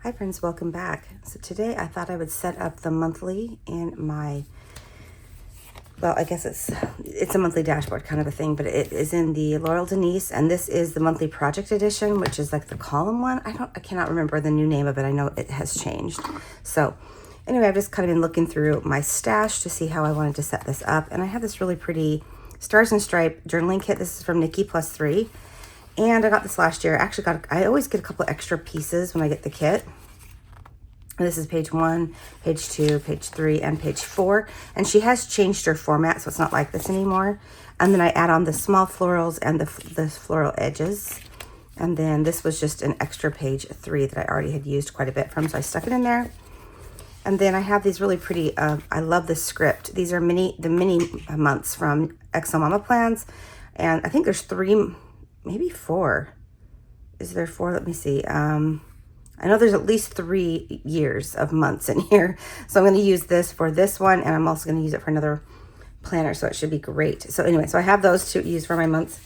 Hi friends, welcome back. So today I thought I would set up the monthly in my, well, I guess it's a monthly dashboard kind of a thing, but it is in the Laurel Denise, and this is the monthly project edition, which is like the column one. I cannot remember the new name of it. I know it has changed. So anyway, I've just kind of been looking through my stash to see how I wanted to set this up, and I have this really pretty Stars and Stripe journaling kit. This is from Nikki Plus 3. And I got this last year. I always get a couple extra pieces when I get the kit. This is page 1, page 2, page 3, and page 4. And she has changed her format, so it's not like this anymore. And then I add on the small florals and the floral edges. And then this was just an extra page 3 that I already had used quite a bit from, so I stuck it in there. And then I have these really pretty, I love this script. These are the mini months from Excel Mama Plans. And I think there's 3, maybe 4. Is there 4? Let me see. I know there's at least 3 years of months in here. So I'm going to use this for this one, and I'm also going to use it for another planner, so it should be great. So anyway, so I have those to use for my months.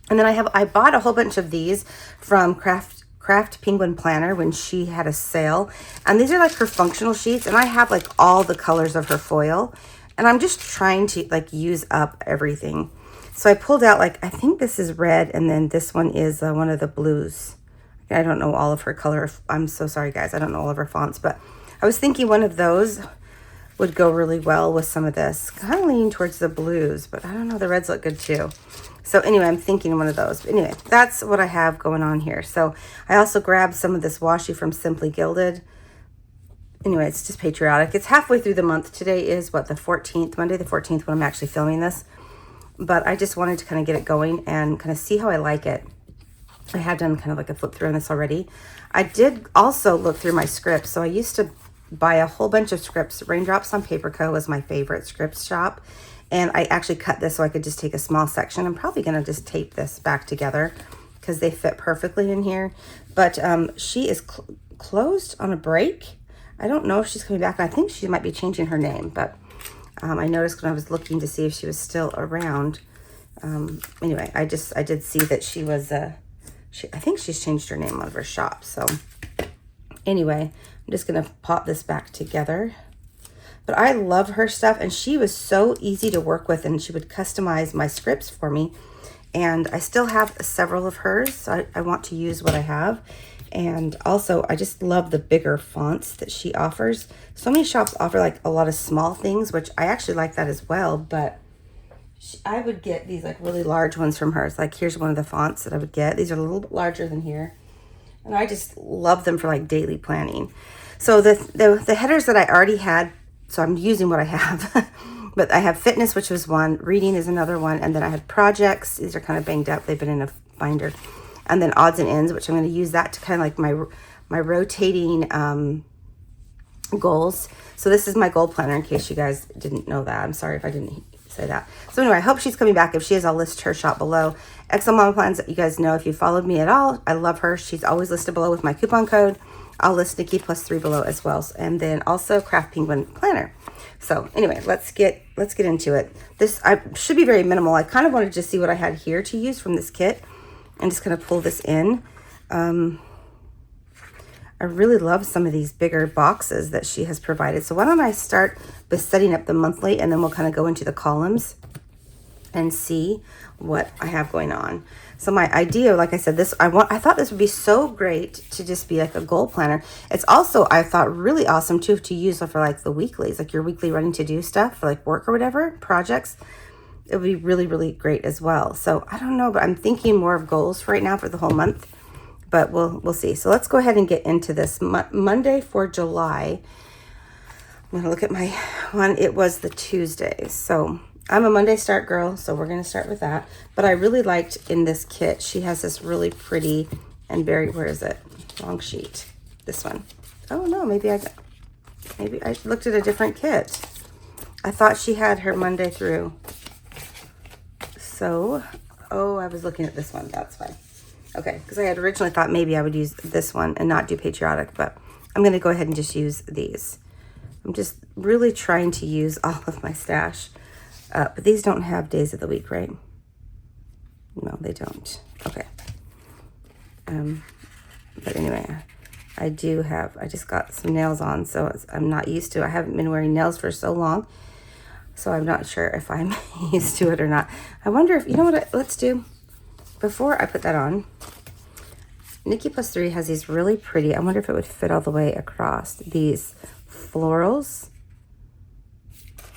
And then I bought a whole bunch of these from Craft Penguin Planner when she had a sale. And these are like her functional sheets, and I have like all the colors of her foil. And I'm just trying to like use up everything. So I pulled out, like, I think this is red, and then this one is one of the blues. I don't know all of her color. I'm so sorry, guys. I don't know all of her fonts, but I was thinking one of those would go really well with some of this. Kind of leaning towards the blues, but I don't know. The reds look good too. So anyway, I'm thinking one of those. But anyway, that's what I have going on here. So I also grabbed some of this washi from Simply Gilded. Anyway, it's just patriotic. It's halfway through the month. Today is, what, the 14th? Monday the 14th when I'm actually filming this. But I just wanted to kind of get it going and kind of see how I like it. I have done kind of like a flip through on this already. I did also look through my scripts. So I used to buy a whole bunch of scripts. Raindrops on Paper Co. was my favorite scripts shop. And I actually cut this so I could just take a small section. I'm probably going to just tape this back together because they fit perfectly in here. But she is closed on a break. I don't know if she's coming back. I think she might be changing her name, but I noticed when I was looking to see if she was still around. Anyway, I did see that she was, I think she's changed her name on her shop. So anyway, I'm just going to pop this back together. But I love her stuff, and she was so easy to work with, and she would customize my scripts for me. And I still have several of hers, so I want to use what I have. And also, I just love the bigger fonts that she offers. So many shops offer like a lot of small things, which I actually like that as well. But I would get these like really large ones from hers. Like here's one of the fonts that I would get. These are a little bit larger than here. And I just love them for like daily planning. So the headers that I already had, so I'm using what I have. But I have fitness, which was one. Reading is another one. And then I had projects. These are kind of banged up. They've been in a binder. And then odds and ends, which I'm going to use that to kind of like my rotating goals. So this is my goal planner in case you guys didn't know that. I'm sorry if I didn't say that. So anyway, I hope she's coming back. If she is, I'll list her shop below. Excel Mama Plans, you guys know if you followed me at all, I love her. She's always listed below with my coupon code. I'll list Nikki Plus 3 below as well. And then also Craft Penguin Planner. So anyway, let's get into it. This should be very minimal. I kind of wanted to see what I had here to use from this kit. I'm just going to pull this in. I really love some of these bigger boxes that she has provided. So why don't I start by setting up the monthly, and then we'll kind of go into the columns and see what I have going on. So my idea, like I said, I thought this would be so great to just be like a goal planner. It's also, I thought, really awesome too to use for like the weeklies, like your weekly running to do stuff for like work or whatever, projects. It would be really, really great as well. So I don't know, but I'm thinking more of goals for right now for the whole month, but we'll see. So let's go ahead and get into this. Monday for July. I'm going to look at my one. It was the Tuesday. So I'm a Monday start girl, so we're going to start with that. But I really liked in this kit, she has this really pretty and very, where is it? Wrong sheet. This one. Oh no, maybe I looked at a different kit. I thought she had her Monday through. So, oh, I was looking at this one. That's why. Okay, because I had originally thought maybe I would use this one and not do patriotic, but I'm going to go ahead and just use these. I'm just really trying to use all of my stash. But these don't have days of the week, right? No, they don't. Okay. But anyway, I just got some nails on, so I'm not used to it. I haven't been wearing nails for so long, so I'm not sure if I'm used to it or not. I wonder if, you know what, let's do, before I put that on, Nikki Plus 3 has these really pretty, I wonder if it would fit all the way across, these florals.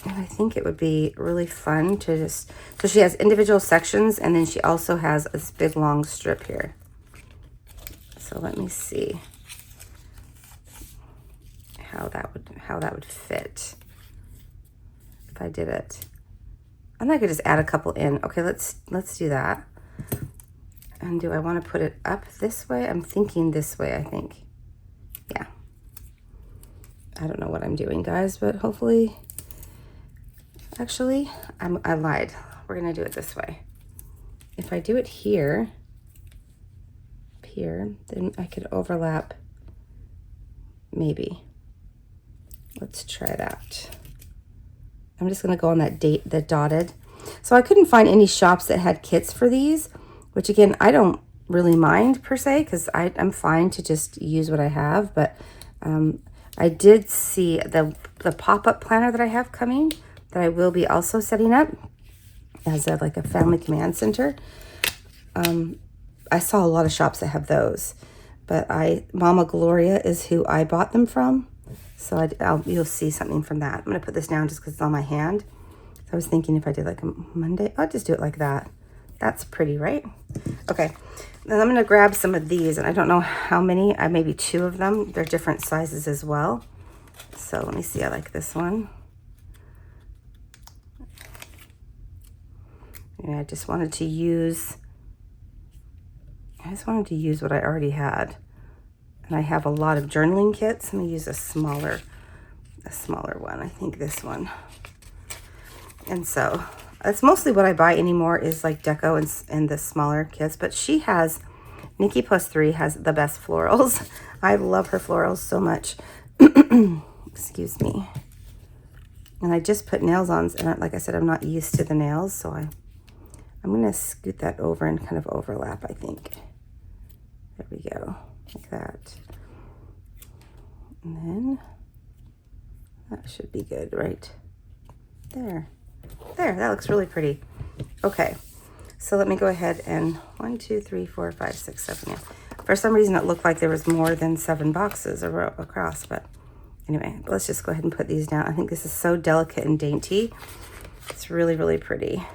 And I think it would be really fun to just, so she has individual sections, and then she also has this big long strip here. So let me see how that would fit if I did it. And I could just add a couple in. Okay, let's do that. And do I want to put it up this way? I'm thinking this way, I think. Yeah. I don't know what I'm doing, guys, but hopefully, actually, I lied. We're going to do it this way. If I do it here, then I could overlap, maybe. Let's try that. I'm just going to go on that the dotted. So I couldn't find any shops that had kits for these, which again, I don't really mind per se, because I'm fine to just use what I have. But I did see the pop-up planner that I have coming, that I will be also setting up as like a family command center. I saw a lot of shops that have those, but Mama Gloria is who I bought them from. So you'll see something from that. I'm going to put this down just because it's on my hand. So I was thinking if I did like a Monday, I'll just do it like that. That's pretty, right? Okay. Then I'm going to grab some of these, and I don't know how many. Maybe 2 of them. They're different sizes as well. So let me see. I like this one. And I just wanted to use what I already had. And I have a lot of journaling kits. Let me use a smaller one. I think this one. And so that's mostly what I buy anymore, is like deco and the smaller kits. But Nikki Plus 3 has the best florals. I love her florals so much. Excuse me. And I just put nails on, and like I said, I'm not used to the nails, so I'm going to scoot that over and kind of overlap, I think. There we go, like that. And then that should be good, right? There, that looks really pretty. Okay, so let me go ahead and 1, 2, 3, 4, 5, 6, 7. Yeah. For some reason, it looked like there was more than 7 boxes across, but anyway, let's just go ahead and put these down. I think this is so delicate and dainty. It's really, really pretty.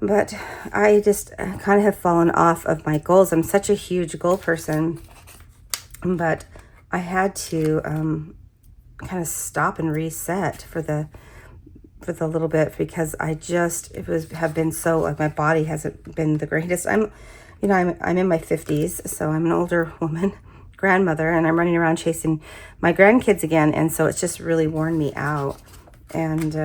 But I just kind of have fallen off of my goals. I'm such a huge goal person, but I had to kind of stop and reset for the little bit, because have been so, like, my body hasn't been the greatest. I'm in my 50s, so I'm an older woman, grandmother, and I'm running around chasing my grandkids again, and so it's just really worn me out. And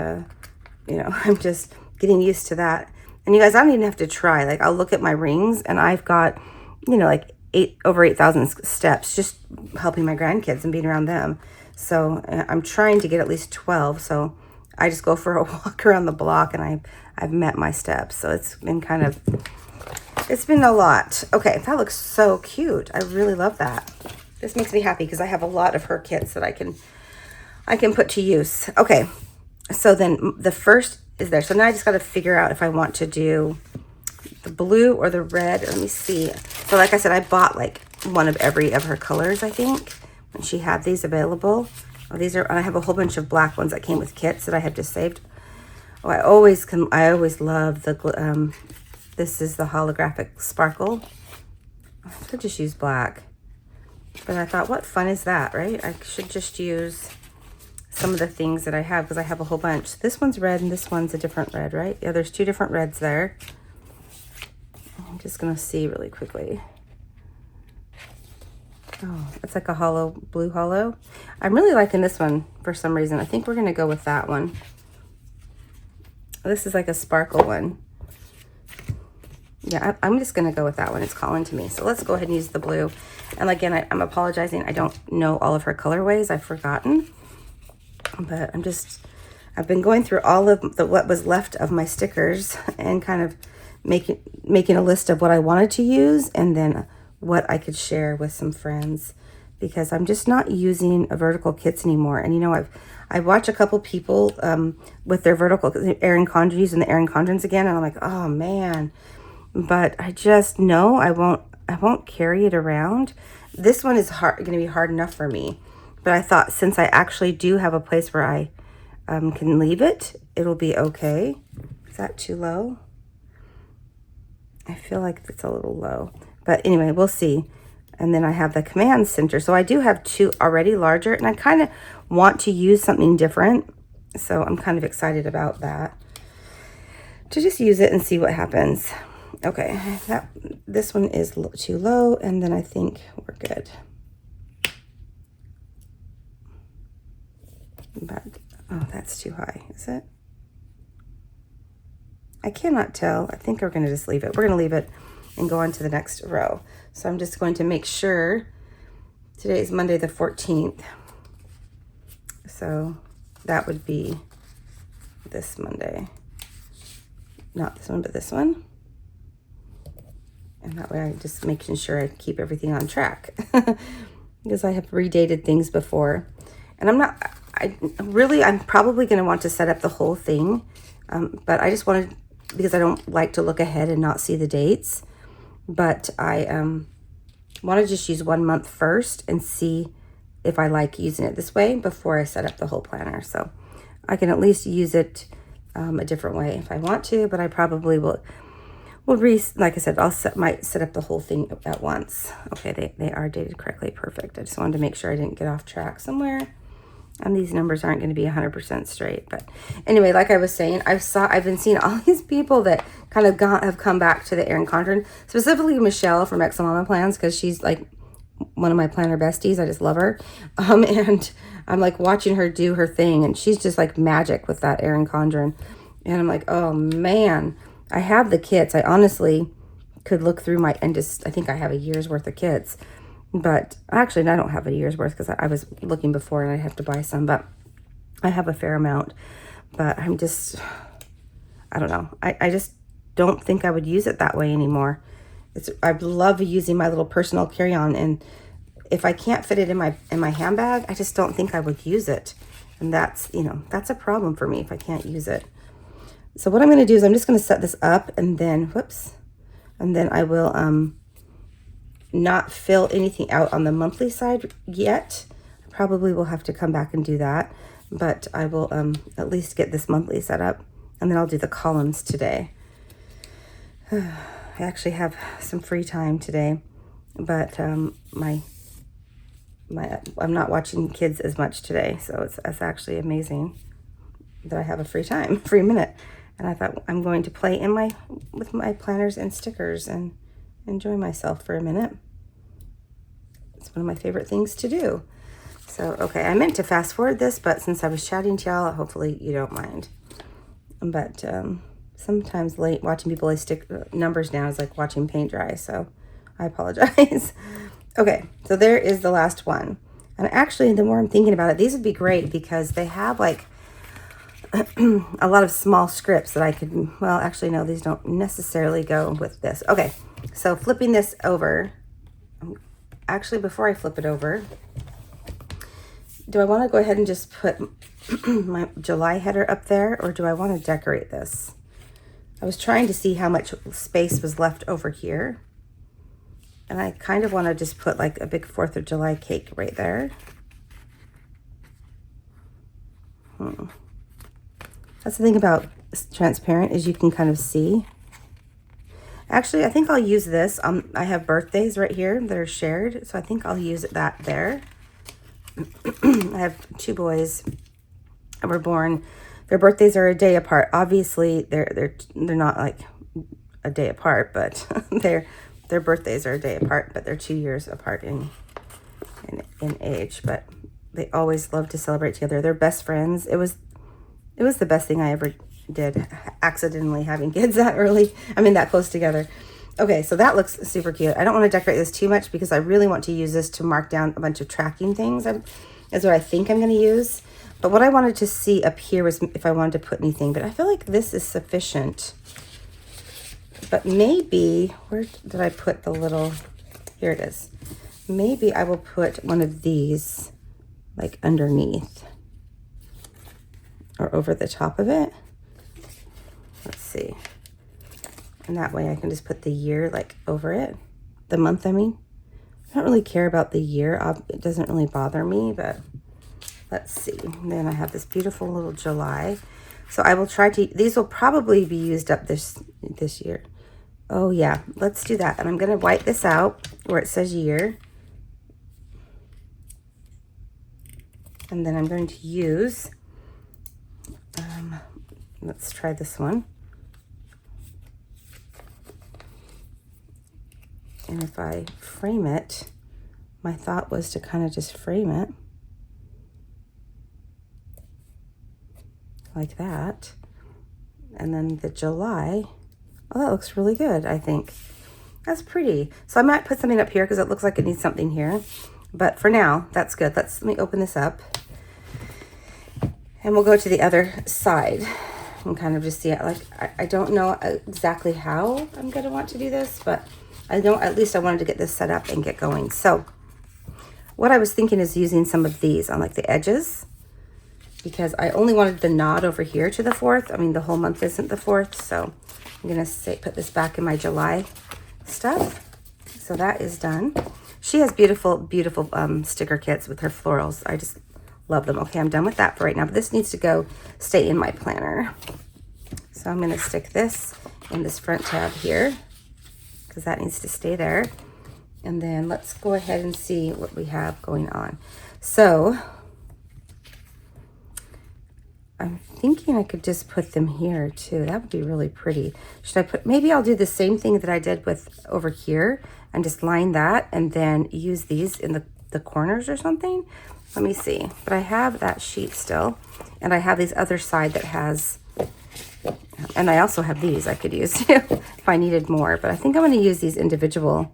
I'm just getting used to that. And you guys, I don't even have to try. Like, I'll look at my rings, and I've got, like over 8,000 steps just helping my grandkids and being around them. So I'm trying to get at least 12. So I just go for a walk around the block, and I've met my steps. So it's been a lot. Okay, that looks so cute. I really love that. This makes me happy because I have a lot of her kits that I can put to use. Okay, so then the first is there. So now I just got to figure out if I want to do the blue or the red. Let me see. So like I said, I bought like one of every of her colors, I think, when she had these available. Oh, I have a whole bunch of black ones that came with kits that I have just saved. Oh, I always love the, this is the holographic sparkle. I could just use black. But I thought, what fun is that, right? I should just use some of the things that I have, because I have a whole bunch. This one's red and this one's a different red, right? Yeah, there's 2 different reds there. I'm just gonna see really quickly. Oh, it's like a blue hollow. I'm really liking this one for some reason. I think we're gonna go with that one. This is like a sparkle one. Yeah, I'm just gonna go with that one. It's calling to me. So let's go ahead and use the blue. And again, I'm apologizing. I don't know all of her colorways. I've forgotten. But I've been going through all of what was left of my stickers and kind of making a list of what I wanted to use, and then what I could share with some friends, because I'm just not using vertical kits anymore. And you know, I watch a couple people with their vertical Erin Condren, using the Erin Condrens again, and I'm like, oh man. But I just know I won't carry it around. This one is going to be hard enough for me. But I thought, since I actually do have a place where I can leave it, it'll be okay. Is that too low? I feel like it's a little low. But anyway, we'll see. And then I have the command center. So I do have two already larger, and I kind of want to use something different. So I'm kind of excited about that, to just use it and see what happens. Okay, this one is too low, and then I think we're good. But, oh, that's too high, is it? I cannot tell. I think we're going to just leave it. We're going to leave it and go on to the next row. So I'm just going to make sure. Today is Monday the 14th. So that would be this Monday. Not this one, but this one. And that way I'm just making sure I keep everything on track. Because I have redated things before. And I'm probably going to want to set up the whole thing. But I just wanted, because I don't like to look ahead and not see the dates. But I want to just use 1 month first and see if I like using it this way before I set up the whole planner. So I can at least use it a different way if I want to, but I probably will like I said, might set up the whole thing at once. Okay, they are dated correctly. Perfect. I just wanted to make sure I didn't get off track somewhere. And these numbers aren't going to be 100% straight. But anyway, like I was saying, I've been seeing all these people that kind of have come back to the Erin Condren, specifically Michelle from Excel Mama Plans, because she's like one of my planner besties. I just love her. And I'm like watching her do her thing, and she's just like magic with that Erin Condren. And I'm like, oh man, I have the kits. I honestly could look through and just, I think I have a year's worth of kits. But actually, I don't have a year's worth, because I was looking before and I have to buy some, but I have a fair amount. But I'm just, I don't know. I just don't think I would use it that way anymore. I love using my little personal carry-on, and if I can't fit it in my handbag, I just don't think I would use it. And that's, that's a problem for me if I can't use it. So what I'm going to do is I'm just going to set this up, and then, and then I will not fill anything out on the monthly side yet. I probably will have to come back and do that, but I will at least get this monthly set up, and then I'll do the columns today. I actually have some free time today, but I'm not watching kids as much today, so it's actually amazing that I have a free minute. And I thought I'm going to play with my planners and stickers and enjoy myself for a minute. It's one of my favorite things to do. So, okay, I meant to fast forward this, but since I was chatting to y'all, hopefully you don't mind. But sometimes watching people stick numbers down is like watching paint dry, so I apologize. Okay, so there is the last one. And actually, the more I'm thinking about it, these would be great because they have like a lot of small scripts that I could, well, actually, no, these don't necessarily go with this. Okay, so flipping this over, actually, before I flip it over, do I want to go ahead and just put my July header up there, or do I want to decorate this? I was trying to see how much space was left over here, and I kind of want to just put like a big 4th of July cake right there. That's the thing about transparent, is you can kind of see. Actually, I think I'll use this. I have birthdays right here that are shared, so I think I'll use that there. I have 2 boys that were born. Their birthdays are a day apart. Obviously, they're not like a day apart, but their birthdays are a day apart, but they're 2 years apart in age. But they always love to celebrate together. They're best friends. It was the best thing I ever did, accidentally having kids that close together. Okay, so that looks super cute. I don't want to decorate this too much because I really want to use this to mark down a bunch of tracking things. Is what I think I'm going to use. But what I wanted to see up here was if I wanted to put anything. But I feel like this is sufficient. But maybe, where did I put the little Here it is. Maybe I will put one of these like underneath or over the top of it. Let's see. And that way I can just put the year like over it. The month, I mean. I don't really care about the year. It doesn't really bother me, but let's see. And then I have this beautiful little July. So I will try to, these will probably be used up this year. Oh yeah, let's do that. And I'm going to wipe this out where it says year. And then I'm going to use, let's try this one. And if I frame it, my thought was to kind of just frame it like that. And then the July, oh, that looks really good, I think. That's pretty. So I might put something up here because it looks like it needs something here. But for now, that's good. Let me open this up. And we'll go to the other side and kind of just see it. Like, I don't know exactly how I'm going to want to do this, but I know at least I wanted to get this set up and get going. So what I was thinking is using some of these on like the edges, because I only wanted the knot over here to the 4th. I mean, the whole month isn't the 4th. So I'm going to put this back in my July stuff. So that is done. She has beautiful, beautiful sticker kits with her florals. I just love them. Okay, I'm done with that for right now. But this needs to stay in my planner. So I'm going to stick this in this front tab here, because that needs to stay there. And then let's go ahead and see what we have going on. So I'm thinking I could just put them here too. That would be really pretty. Should I maybe I'll do the same thing that I did with over here and just line that and then use these in the corners or something. Let me see. But I have that sheet still, and I have this other side that has, and I also have these I could use too if I needed more, but I think I'm going to use these individual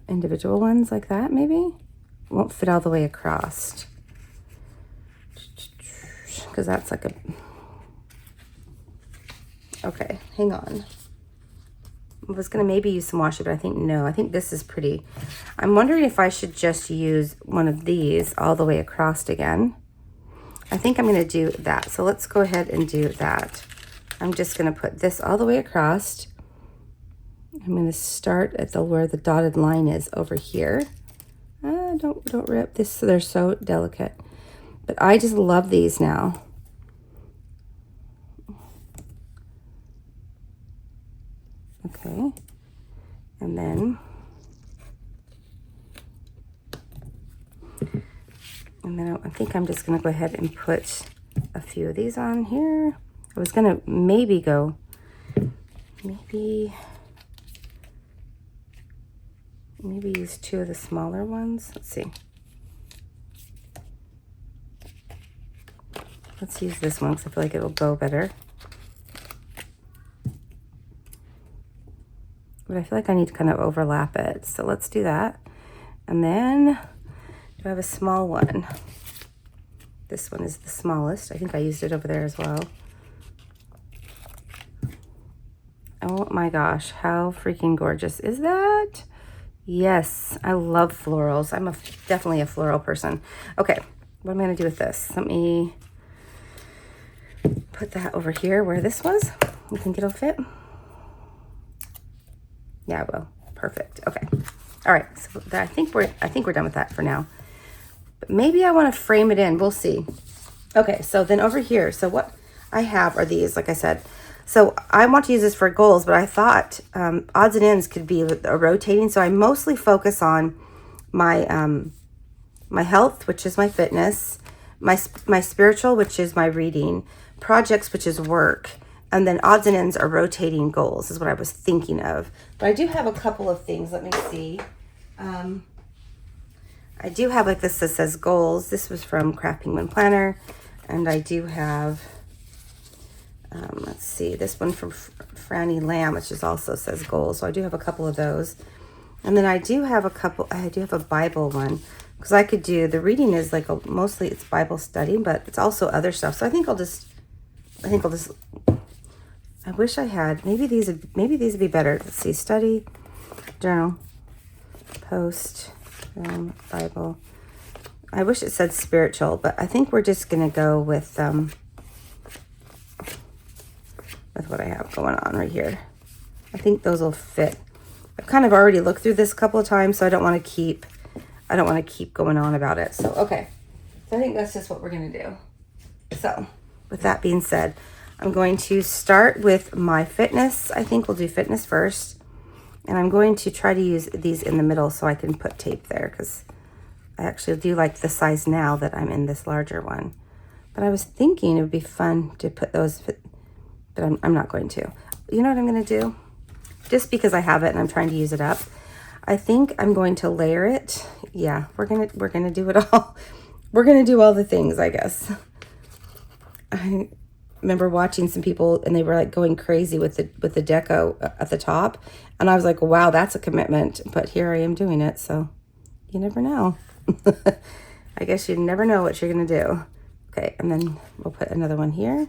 ones like that. Maybe won't fit all the way across because that's like okay, hang on. I was going to maybe use some washi, but I think no. I think this is pretty. I'm wondering if I should just use one of these all the way across again. I think I'm going to do that. So let's go ahead and do that. I'm just going to put this all the way across. I'm going to start at where the dotted line is over here. Don't rip this. They're so delicate. But I just love these now. Okay. And then I think I'm just going to go ahead and put a few of these on here. I was going to maybe use 2 of the smaller ones. Let's see. Let's use this one because I feel like it'll go better. But I feel like I need to kind of overlap it. So let's do that. And then, do I have a small one? This one is the smallest. I think I used it over there as well. Oh my gosh, how freaking gorgeous is that? Yes, I love florals. I'm definitely a floral person. Okay, what am I going to do with this? Let me put that over here where this was. You think it'll fit? Yeah, well, perfect. Okay. All right. So I think we're done with that for now. But maybe I want to frame it in. We'll see. Okay. So then over here, so what I have are these, like I said. So I want to use this for goals, but I thought odds and ends could be a rotating. So I mostly focus on my my health, which is my fitness, my spiritual, which is my reading, projects, which is work. And then odds and ends are rotating goals is what I was thinking of. But I do have a couple of things. Let me see. I do have like this that says goals. This was from Craft Penguin Planner. And I do have, let's see, this one from Franny Lamb, which is also says goals. So I do have a couple of those. And then I do have a Bible one. Because I could do, the reading is like mostly it's Bible study, but it's also other stuff. So I think I'll just I wish I had, maybe these would be better. Let's see, study, journal, post, Bible. I wish it said spiritual, but I think we're just going to go with what I have going on right here. I think those will fit. I've kind of already looked through this a couple of times, so I don't want to keep going on about it. So, okay. So I think that's just what we're going to do. So, with that being said, I'm going to start with my fitness. I think we'll do fitness first. And I'm going to try to use these in the middle so I can put tape there, because I actually do like the size now that I'm in this larger one. But I was thinking it would be fun to put those, but I'm not going to. You know what I'm going to do? Just because I have it and I'm trying to use it up, I think I'm going to layer it. Yeah, we're gonna do it all. We're gonna do all the things, I guess. I remember watching some people and they were like going crazy with the deco at the top, and I was like, wow, that's a commitment. But here I am doing it, so you never know. I guess you never know what you're gonna do. Okay, and then we'll put another one here.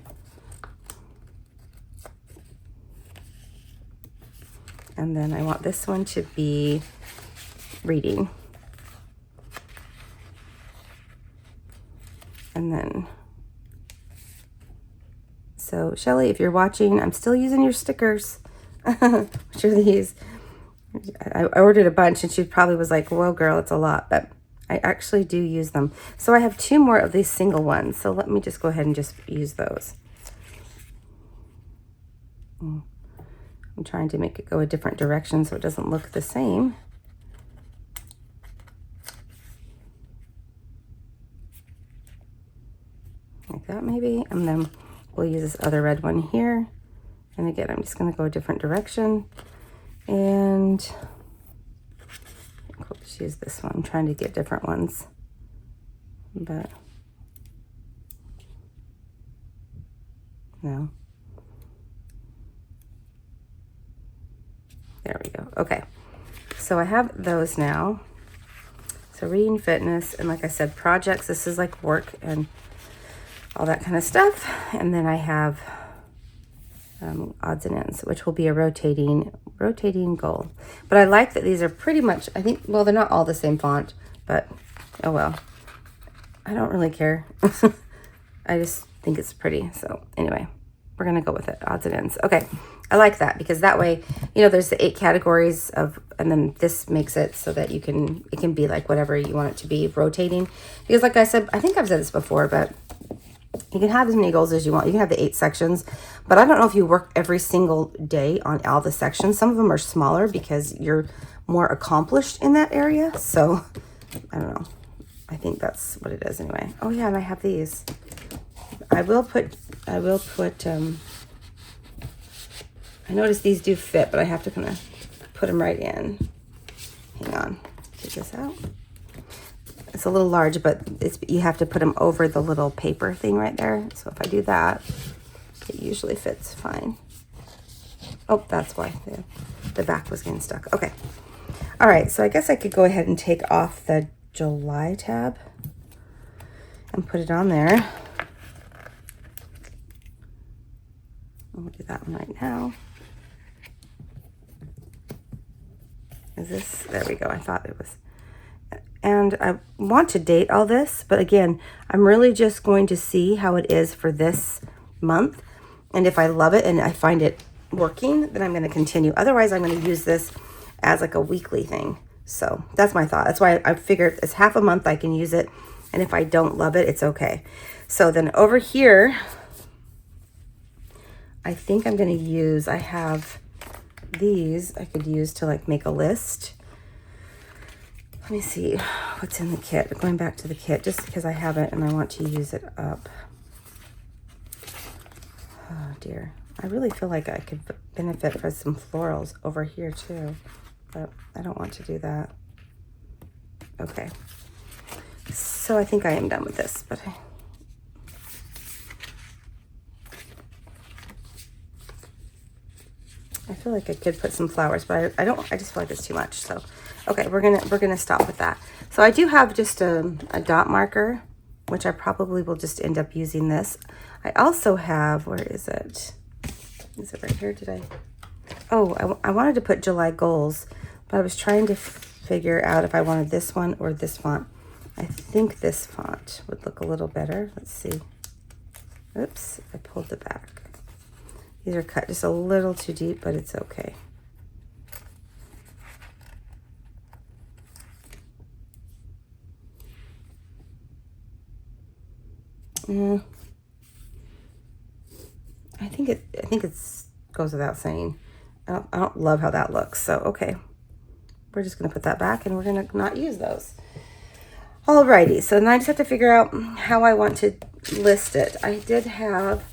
And then I want this one to be reading. And then, so Shelly, if you're watching, I'm still using your stickers. Which are these? I ordered a bunch and she probably was like, whoa girl, it's a lot, but I actually do use them. So I have 2 more of these single ones. So let me just go ahead and just use those. I'm trying to make it go a different direction so it doesn't look the same. Like that maybe. And then we'll use this other red one here. And again, I'm just going to go a different direction. And we'll just use this one. I'm trying to get different ones. But no. There we go. Okay. So I have those now. So reading, fitness, and like I said, projects. This is like work and all that kind of stuff. And then I have odds and ends, which will be a rotating goal. But I like that these are pretty much, I think, well, they're not all the same font, but oh well. I don't really care. I just think it's pretty. So anyway, we're going to go with it. Odds and ends. Okay. I like that because that way, you know, there's the 8 categories of, and then this makes it so that it can be like whatever you want it to be, rotating. Because like I said, I think I've said this before, but you can have as many goals as you want. You can have the 8 sections, but I don't know if you work every single day on all the sections. Some of them are smaller because you're more accomplished in that area. So I don't know. I think that's what it is anyway. Oh yeah, and I have these. I noticed these do fit, but I have to kind of put them right in. Hang on, take this out. It's a little large, but you have to put them over the little paper thing right there. So if I do that, it usually fits fine. Oh, that's why the back was getting stuck. Okay. All right, so I guess I could go ahead and take off the July tab and put it on there. We'll do that one right now. Is this, there we go. I thought it was. And I want to date all this, but again, I'm really just going to see how it is for this month. And if I love it and I find it working, then I'm going to continue. Otherwise, I'm going to use this as like a weekly thing. So that's my thought. That's why I figured it's half a month I can use it. And if I don't love it, it's okay. So then over here, I think I'm going to use, I have these I could use to like make a list. Let me see what's in the kit. Going back to the kit just because I have it and I want to use it up. Oh dear. I really feel like I could benefit from some florals over here too, but I don't want to do that. Okay. So I think I am done with this, but I feel like I could put some flowers, but I don't, I just feel like it's too much. So, okay, we're gonna stop with that. So I do have just a dot marker, which I probably will just end up using this. I also have, where is it? Is it right here? Did I? Oh, I wanted to put July goals, but I was trying to figure out if I wanted this one or this font. I think this font would look a little better. Let's see. Oops, I pulled the back. These are cut just a little too deep, but it's okay. Yeah. I think it's goes without saying. I don't love how that looks. So, okay. We're just going to put that back and we're going to not use those. Alrighty. So now I just have to figure out how I want to list it. I did have,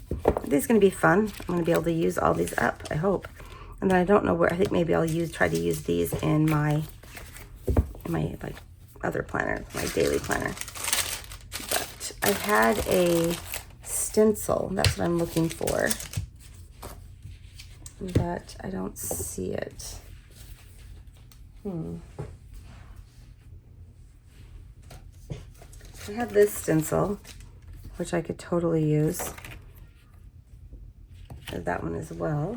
this is going to be fun. I'm going to be able to use all these up, I hope. And then I don't know where, I think maybe I'll try to use these in my like other planner, my daily planner. But I had a stencil. That's what I'm looking for. But I don't see it. I have this stencil, which I could totally use. That one as well.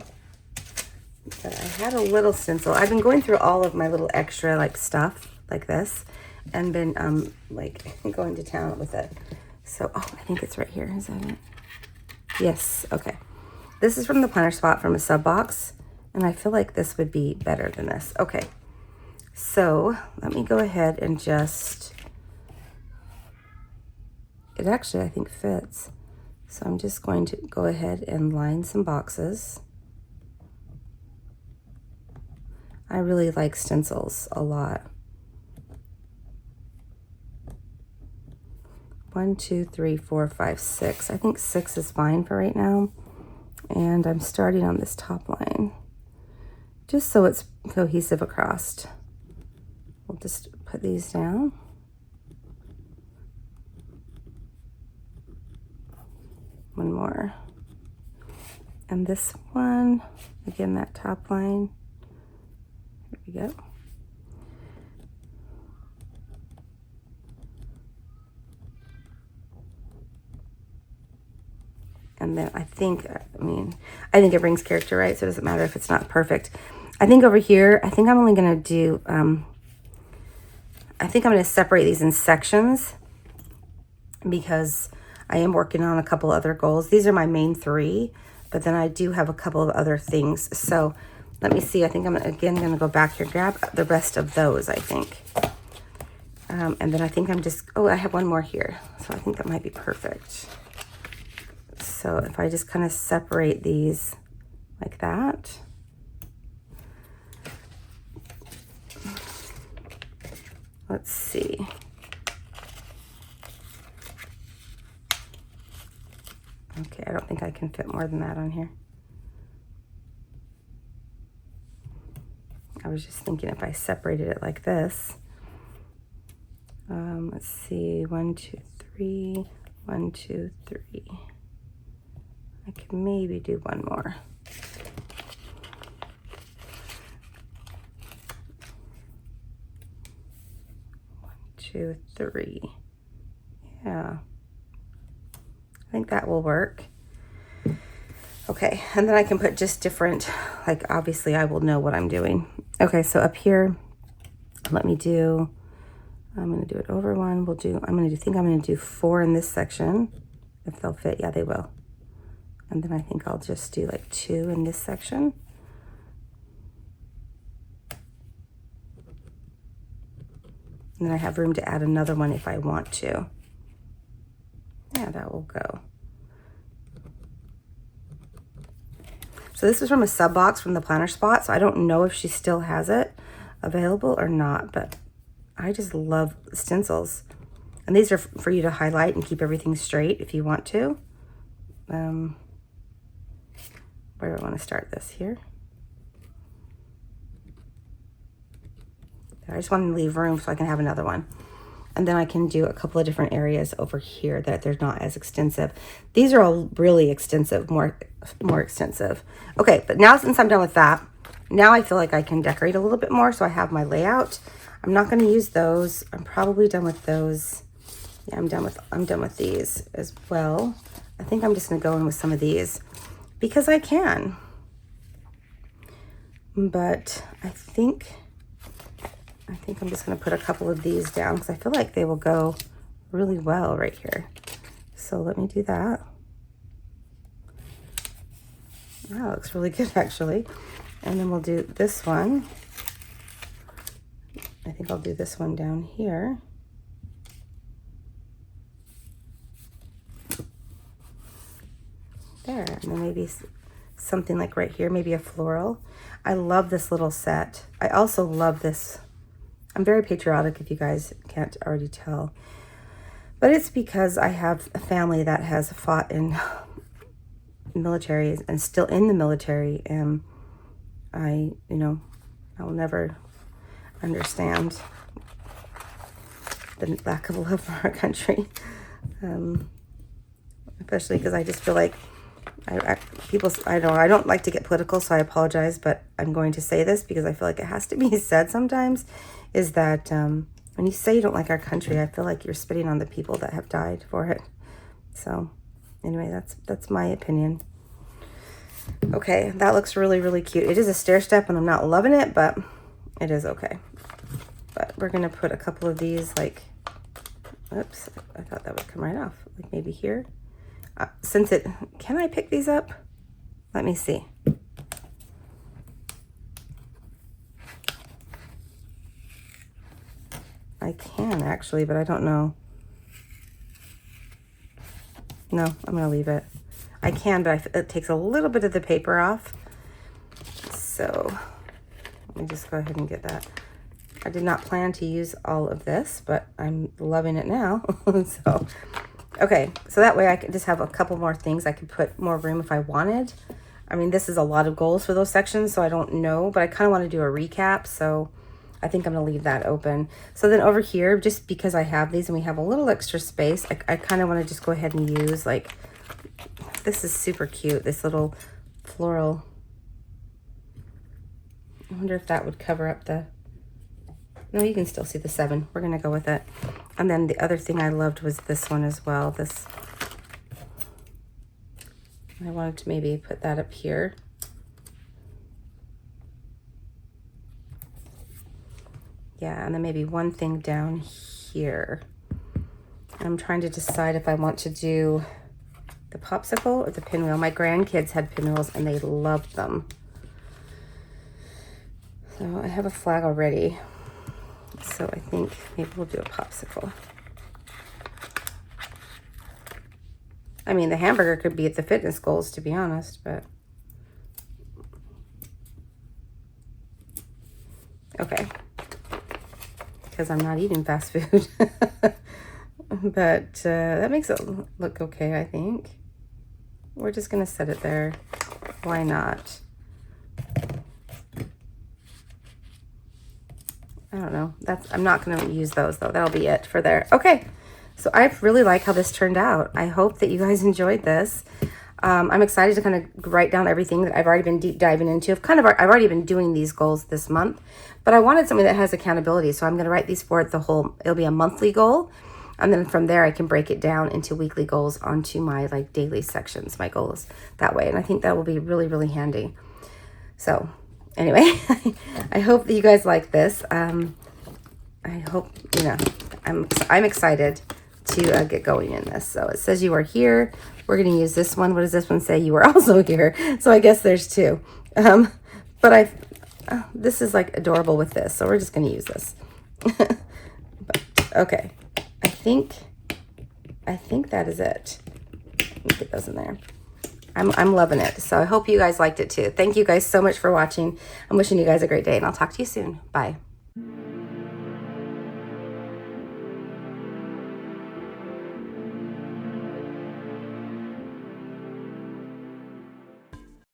But I had a little stencil. I've been going through all of my little extra like stuff like this and been like going to town with it. So, oh, I think it's right here. Is that it? Yes. Okay. This is from the Planner Spot from a sub box, and I feel like this would be better than this. Okay. So let me go ahead and just, it actually I think fits. So I'm just going to go ahead and line some boxes. I really like stencils a lot. 1, 2, 3, 4, 5, 6. I think 6 is fine for right now. And I'm starting on this top line, just so it's cohesive across. We'll just put these down. One more. And this one, again, that top line. Here we go. And then I think it brings character, right? So it doesn't matter if it's not perfect. I think over here, I think I'm only going to do, I think I'm going to separate these in sections because I am working on a couple other goals. These are my main 3, but then I do have a couple of other things. So let me see. I think I'm, again, going to go back here, grab the rest of those, I think. And then I think I'm just, oh, I have one more here. So I think that might be perfect. So if I just kind of separate these like that. Let's see. Okay, I don't think I can fit more than that on here. I was just thinking if I separated it like this. Let's see, 1, 2, 3, 1, 2, 3. I could maybe do one more. One, 2, 3. Yeah. I think that will work. Okay, and then I can put just different, like obviously I will know what I'm doing. Okay, so up here, let me do, I'm gonna do it over one. I'm gonna do 4 in this section. If they'll fit, yeah, they will. And then I think I'll just do like 2 in this section. And then I have room to add another one if I want to. Yeah, that will go. So this is from a sub box from the Planner Spot. So I don't know if she still has it available or not, but I just love stencils. And these are for you to highlight and keep everything straight if you want to. Where do I want to start this here? I just want to leave room so I can have another one. And then I can do a couple of different areas over here that they're not as extensive. These are all really extensive, more extensive. Okay, but now since I'm done with that, now I feel like I can decorate a little bit more. So I have my layout. I'm not going to use those. I'm probably done with those. Yeah, I'm done with these as well. I think I'm just going to go in with some of these because I can. but I think I'm just going to put a couple of these down because I feel like they will go really well right here. So let me do that. That looks really good actually. And then we'll do this one. I think I'll do this one down here. There, and then maybe something like right here, maybe a floral. I love this little set. I also love this. I'm very patriotic if you guys can't already tell. But it's because I have a family that has fought in military and still in the military, and I will never understand the lack of love for our country, especially because I just feel like I don't like to get political, so I apologize, but I'm going to say this because I feel like it has to be said sometimes, is that when you say you don't like our country, I feel like you're spitting on the people that have died for it. So anyway, that's my opinion. Okay, that looks really, really cute. It is a stair step and I'm not loving it, but it is okay. But we're gonna put a couple of these, like, oops, I thought that would come right off, like maybe here. Can I pick these up? Let me see. I can actually, but I don't know. No, I'm gonna leave it. I can, but it takes a little bit of the paper off. So let me just go ahead and get that. I did not plan to use all of this, but I'm loving it now. So, okay, so that way I can just have a couple more things. I could put more room if I wanted. I mean, this is a lot of goals for those sections, so I don't know, but I kind of want to do a recap, so I think I'm going to leave that open. So then over here, just because I have these and we have a little extra space, I kind of want to just go ahead and use, like, this is super cute, this little floral. I wonder if that would cover up the... No, you can still see the 7. We're going to go with it. And then the other thing I loved was this one as well. This, I wanted to maybe put that up here. Yeah, and then maybe one thing down here. I'm trying to decide if I want to do the popsicle or the pinwheel. My grandkids had pinwheels and they loved them. So I have a flag already. So I think maybe we'll do a popsicle. I mean, the hamburger could be at the fitness goals, to be honest, but... Okay. Because I'm not eating fast food. But that makes it look okay, I think. We're just going to set it there. Why not? I don't know. I'm not going to use those, though. That'll be it for there. Okay. So I really like how this turned out. I hope that you guys enjoyed this. I'm excited to kind of write down everything that I've already been deep diving into. I've already been doing these goals this month, but I wanted something that has accountability. So I'm going to write these for it'll be a monthly goal. And then from there, I can break it down into weekly goals onto my like daily sections, my goals that way. And I think that will be really, really handy. So anyway, I hope that you guys like this. I hope, I'm excited to get going in this. So it says you are here. We're going to use this one. What does this one say? You are also here. So I guess there's 2. But this is like adorable with this. So we're just going to use this. But, okay. I think that is it. Let me get those in there. I'm loving it. So I hope you guys liked it too. Thank you guys so much for watching. I'm wishing you guys a great day and I'll talk to you soon. Bye.